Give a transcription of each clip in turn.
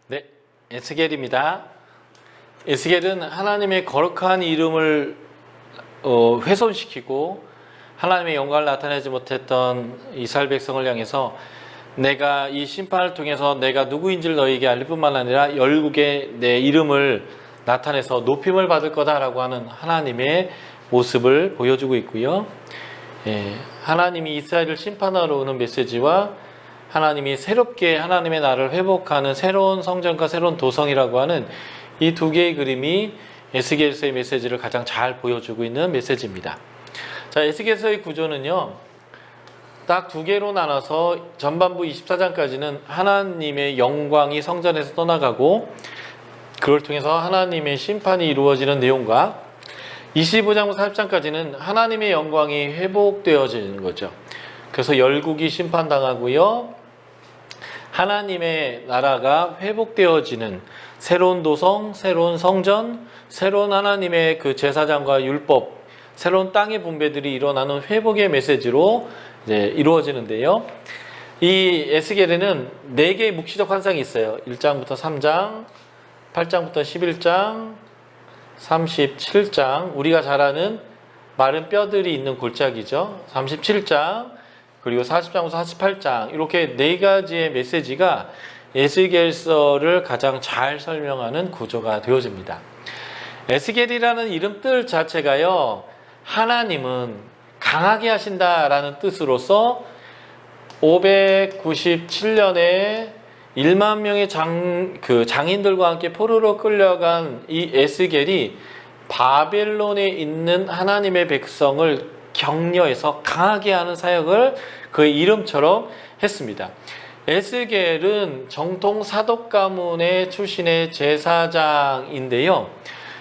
네, 에스겔입니다. 에스겔은 하나님의 거룩한 이름을 훼손시키고 하나님의 영광을 나타내지 못했던 이스라엘 백성을 향해서 내가 이 심판을 통해서 내가 누구인지를 너희에게 알릴 뿐만 아니라 열국에 내 이름을 나타내서 높임을 받을 거다라고 하는 하나님의 모습을 보여주고 있고요. 하나님이 이스라엘을 심판하러 오는 메시지와 하나님이 새롭게 하나님의 나라를 회복하는 새로운 성전과 새로운 도성이라고 하는 이 두 개의 그림이 에스겔서의 메시지를 가장 잘 보여주고 있는 메시지입니다. 자, 에스겔서의 구조는요, 딱 두 개로 나눠서 전반부 24장까지는 하나님의 영광이 성전에서 떠나가고 그걸 통해서 하나님의 심판이 이루어지는 내용과 25장부터 40장까지는 하나님의 영광이 회복되어지는 거죠. 그래서 열국이 심판당하고요, 하나님의 나라가 회복되어지는 새로운 도성, 새로운 성전, 새로운 하나님의 그 제사장과 율법, 새로운 땅의 분배들이 일어나는 회복의 메시지로 이제 이루어지는데요. 이 에스겔에는 4개의 묵시적 환상이 있어요. 1장부터 3장, 8장부터 11장, 37장, 우리가 잘 아는 마른 뼈들이 있는 골짜기죠. 37장, 그리고 40장부터 48장, 이렇게 4가지의 메시지가 에스겔서를 가장 잘 설명하는 구조가 되어집니다. 에스겔이라는 이름 뜻 자체가요, 하나님은 강하게 하신다라는 뜻으로서 597년에 1만 명의 장인들과 함께 포로로 끌려간 이 에스겔이 바벨론에 있는 하나님의 백성을 격려해서 강하게 하는 사역을 그의 이름처럼 했습니다. 에스겔은 정통 사독 가문의 출신의 제사장인데요.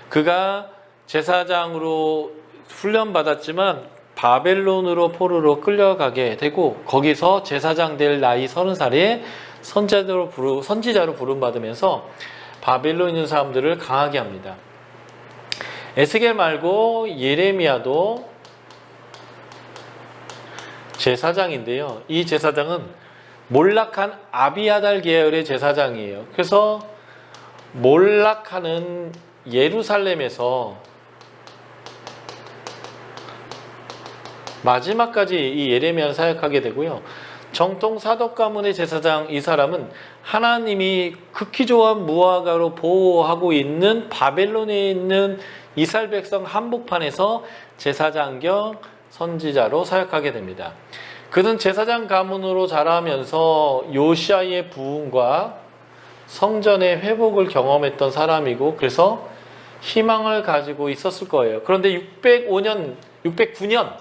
그가 제사장으로 훈련받았지만 바벨론으로 포로로 끌려가게 되고 거기서 제사장 될 나이 30살에 선지자로 부름받으면서 바벨론에 있는 사람들을 강하게 합니다. 에스겔 말고 예레미야도 제사장인데요. 이 제사장은 몰락한 아비아달 계열의 제사장이에요. 그래서 몰락하는 예루살렘에서 마지막까지 이 예레미야를 사역하게 되고요. 정통 사독 가문의 제사장 이 사람은 하나님이 극히 좋아한 무화과로 보호하고 있는 바벨론에 있는 이스라엘 백성 한복판에서 제사장 겸 선지자로 사역하게 됩니다. 그는 제사장 가문으로 자라면서 요시아의 부흥과 성전의 회복을 경험했던 사람이고 그래서 희망을 가지고 있었을 거예요. 그런데 609년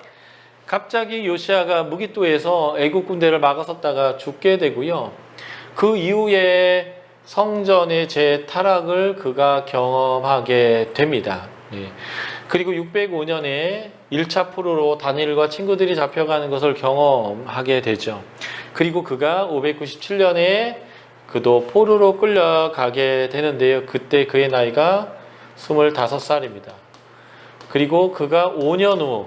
갑자기 요시아가 무기또에서 애국 군대를 막아섰다가 죽게 되고요. 그 이후에 성전의 재타락을 그가 경험하게 됩니다. 그리고 605년에 1차 포로로 다니엘과 친구들이 잡혀가는 것을 경험하게 되죠. 그리고 그가 597년에 그도 포로로 끌려가게 되는데요. 그때 그의 나이가 25살입니다. 그리고 그가 5년 후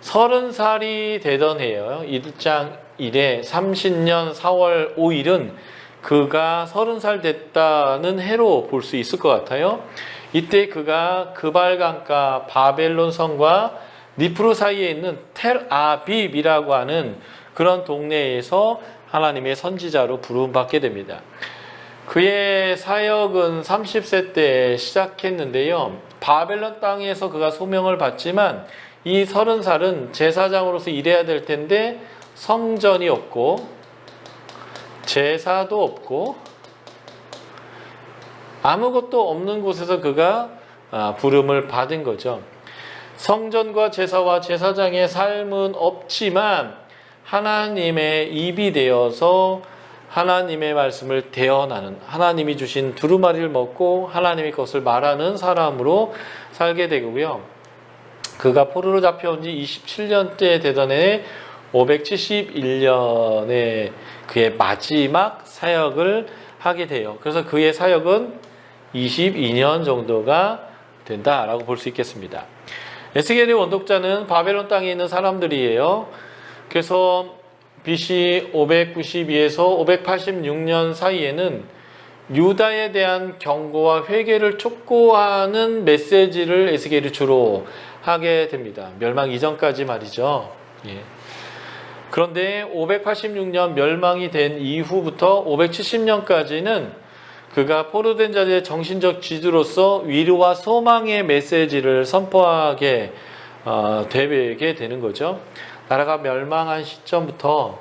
30살이 되던 해요. 1장 1에 30년 4월 5일은 그가 30살 됐다는 해로 볼 수 있을 것 같아요. 이때 그가 그발강가 바벨론 성과 니프루 사이에 있는 텔아빕이라고 하는 그런 동네에서 하나님의 선지자로 부름받게 됩니다. 그의 사역은 30세 때 시작했는데요. 바벨론 땅에서 그가 소명을 받지만 이 30살은 제사장으로서 일해야 될 텐데 성전이 없고 제사도 없고 아무것도 없는 곳에서 그가 부름을 받은 거죠. 성전과 제사와 제사장의 삶은 없지만 하나님의 입이 되어서 하나님의 말씀을 대언하는, 하나님이 주신 두루마리를 먹고 하나님의 것을 말하는 사람으로 살게 되고요. 그가 포로로 잡혀온 지 27년째 되던 해 571년에 그의 마지막 사역을 하게 돼요. 그래서 그의 사역은 22년 정도가 된다라고 볼 수 있겠습니다. 에스겔의 원독자는 바벨론 땅에 있는 사람들이에요. 그래서 BC 592에서 586년 사이에는 유다에 대한 경고와 회개를 촉구하는 메시지를 에스겔이 주로 하게 됩니다. 멸망 이전까지 말이죠. 예. 그런데 586년 멸망이 된 이후부터 570년까지는 그가 포로된 자들의 정신적 지주로서 위로와 소망의 메시지를 선포하게 되게 되는 거죠. 나라가 멸망한 시점부터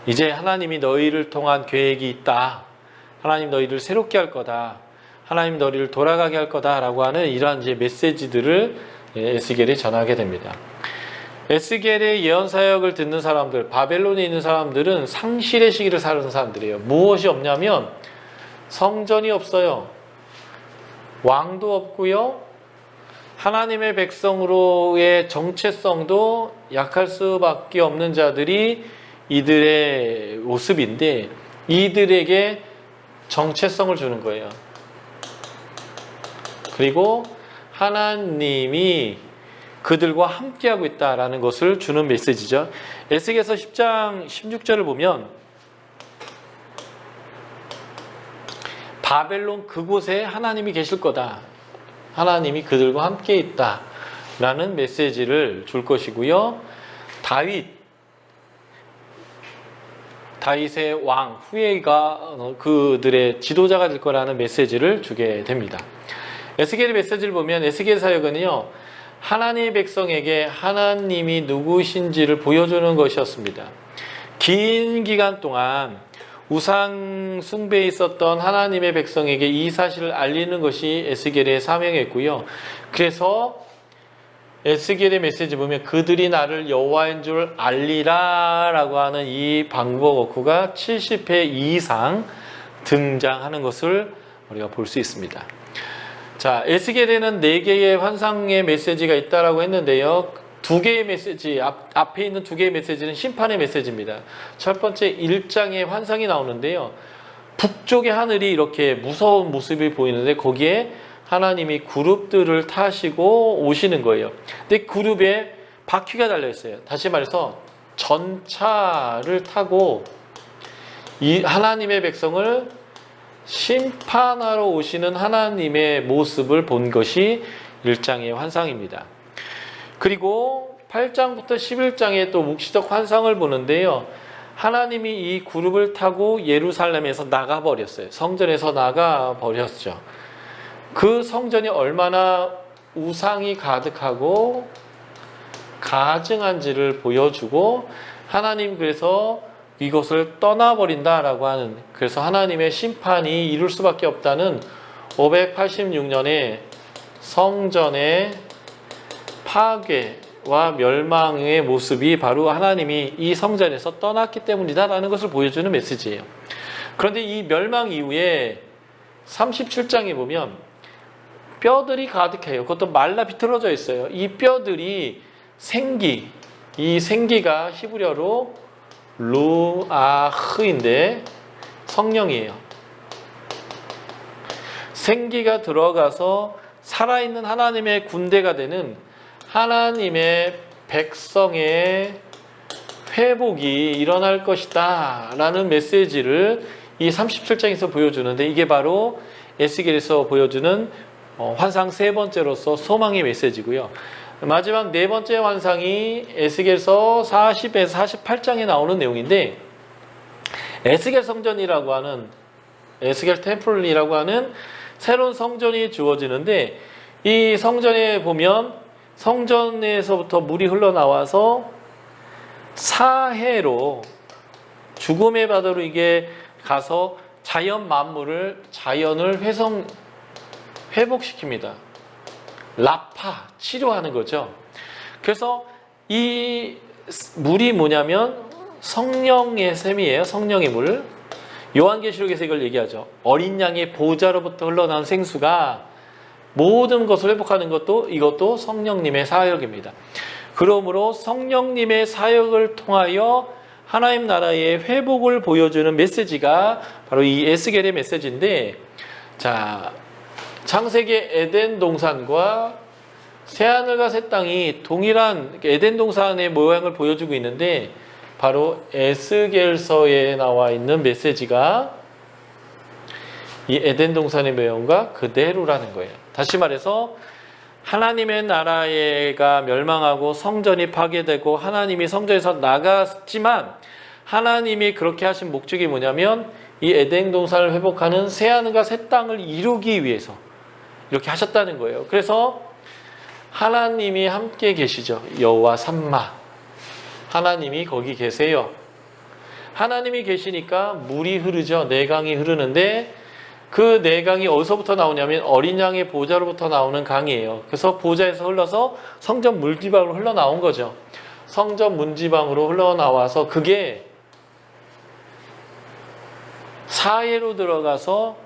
이제 하나님이 너희를 통한 계획이 있다. 하나님 너희를 새롭게 할 거다. 하나님 너희를 돌아가게 할 거다라고 하는 이러한 이제 메시지들을 에스겔이 전하게 됩니다. 에스겔의 예언 사역을 듣는 사람들, 바벨론에 있는 사람들은 상실의 시기를 사는 사람들이에요. 무엇이 없냐면 성전이 없어요. 왕도 없고요. 하나님의 백성으로의 정체성도 약할 수밖에 없는 자들이 이들의 모습인데 이들에게 정체성을 주는 거예요. 그리고 하나님이 그들과 함께하고 있다라는 것을 주는 메시지죠. 에스겔서 10장 16절을 보면 바벨론 그곳에 하나님이 계실 거다. 하나님이 그들과 함께 있다라는 메시지를 줄 것이고요. 다윗의 왕 후에가 그들의 지도자가 될 거라는 메시지를 주게 됩니다. 에스겔의 메시지를 보면 에스겔 사역은요, 하나님의 백성에게 하나님이 누구신지를 보여주는 것이었습니다. 긴 기간 동안 우상 숭배에 있었던 하나님의 백성에게 이 사실을 알리는 것이 에스겔의 사명이었고요. 그래서 에스겔의 메시지 보면 그들이 나를 여호와인 줄 알리라 라고 하는 이 방법 워크가 70회 이상 등장하는 것을 우리가 볼 수 있습니다. 자, 에스겔에는 4개의 환상의 메시지가 있다라고 했는데요. 2개의 메시지, 앞에 있는 2개의 메시지는 심판의 메시지입니다. 첫 번째 1장에 환상이 나오는데요. 북쪽의 하늘이 이렇게 무서운 모습이 보이는데 거기에 하나님이 그룹들을 타시고 오시는 거예요. 근데 그룹에 바퀴가 달려 있어요. 다시 말해서 전차를 타고 이 하나님의 백성을 심판하러 오시는 하나님의 모습을 본 것이 1장의 환상입니다. 그리고 8장부터 11장에 또 묵시적 환상을 보는데요. 하나님이 이 그룹을 타고 예루살렘에서 나가버렸어요. 성전에서 나가버렸죠. 그 성전이 얼마나 우상이 가득하고 가증한지를 보여주고 하나님 그래서 이것을 떠나버린다라고 하는, 그래서 하나님의 심판이 이룰 수밖에 없다는 586년에 성전의 파괴와 멸망의 모습이 바로 하나님이 이 성전에서 떠났기 때문이다라는 것을 보여주는 메시지예요. 그런데 이 멸망 이후에 37장에 보면 뼈들이 가득해요. 그것도 말라 비틀어져 있어요. 이 뼈들이 생기, 이 생기가 히브리어로 루아흐인데 성령이에요. 생기가 들어가서 살아있는 하나님의 군대가 되는 하나님의 백성의 회복이 일어날 것이다 라는 메시지를 이 37장에서 보여주는데 이게 바로 에스겔에서 보여주는 환상 3번째로서 소망의 메시지고요. 마지막 4번째 환상이 에스겔서 40에서 48장에 나오는 내용인데 에스겔 성전이라고 하는 에스겔 템플이라고 하는 새로운 성전이 주어지는데 이 성전에 보면 성전에서부터 물이 흘러나와서 사해로 죽음의 바다로 이게 가서 자연 만물을 자연을 회복시킵니다. 라파, 치료하는 거죠. 그래서 이 물이 뭐냐면 성령의 샘이에요. 성령의 물. 요한계시록에서 이걸 얘기하죠. 어린 양의 보좌로부터 흘러나온 생수가 모든 것을 회복하는 것도 이것도 성령님의 사역입니다. 그러므로 성령님의 사역을 통하여 하나님 나라의 회복을 보여주는 메시지가 바로 이 에스겔의 메시지인데, 자, 창세기 에덴 동산과 새하늘과 새 땅이 동일한 에덴 동산의 모양을 보여주고 있는데 바로 에스겔서에 나와 있는 메시지가 이 에덴 동산의 내용과 그대로라는 거예요. 다시 말해서 하나님의 나라가 멸망하고 성전이 파괴되고 하나님이 성전에서 나갔지만 하나님이 그렇게 하신 목적이 뭐냐면 이 에덴 동산을 회복하는 새하늘과 새 땅을 이루기 위해서 이렇게 하셨다는 거예요. 그래서 하나님이 함께 계시죠. 여호와 삼마. 하나님이 거기 계세요. 하나님이 계시니까 물이 흐르죠. 내강이 흐르는데 그 내강이 어디서부터 나오냐면 어린 양의 보좌로부터 나오는 강이에요. 그래서 보좌에서 흘러서 성전 물지방으로 흘러나온 거죠. 성전 문지방으로 흘러나와서 그게 사해로 들어가서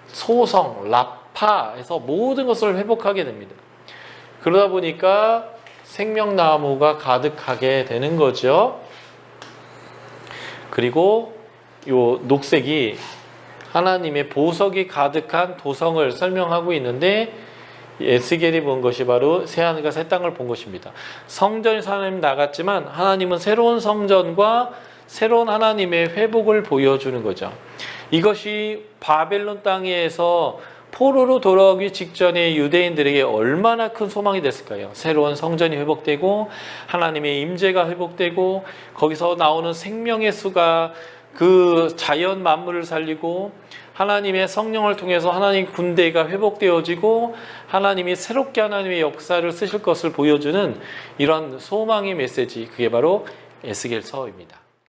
소성, 라파에서 모든 것을 회복하게 됩니다. 그러다 보니까 생명나무가 가득하게 되는 거죠. 그리고 요 녹색이 하나님의 보석이 가득한 도성을 설명하고 있는데 에스겔이 본 것이 바로 새하늘과 새 땅을 본 것입니다. 성전에서 하나님 나갔지만 하나님은 새로운 성전과 새로운 하나님의 회복을 보여주는 거죠. 이것이 바벨론 땅에서 포로로 돌아오기 직전에 유대인들에게 얼마나 큰 소망이 됐을까요? 새로운 성전이 회복되고 하나님의 임재가 회복되고 거기서 나오는 생명의 수가 그 자연 만물을 살리고 하나님의 성령을 통해서 하나님 군대가 회복되어지고 하나님이 새롭게 하나님의 역사를 쓰실 것을 보여주는 이런 소망의 메시지, 그게 바로 에스겔서입니다.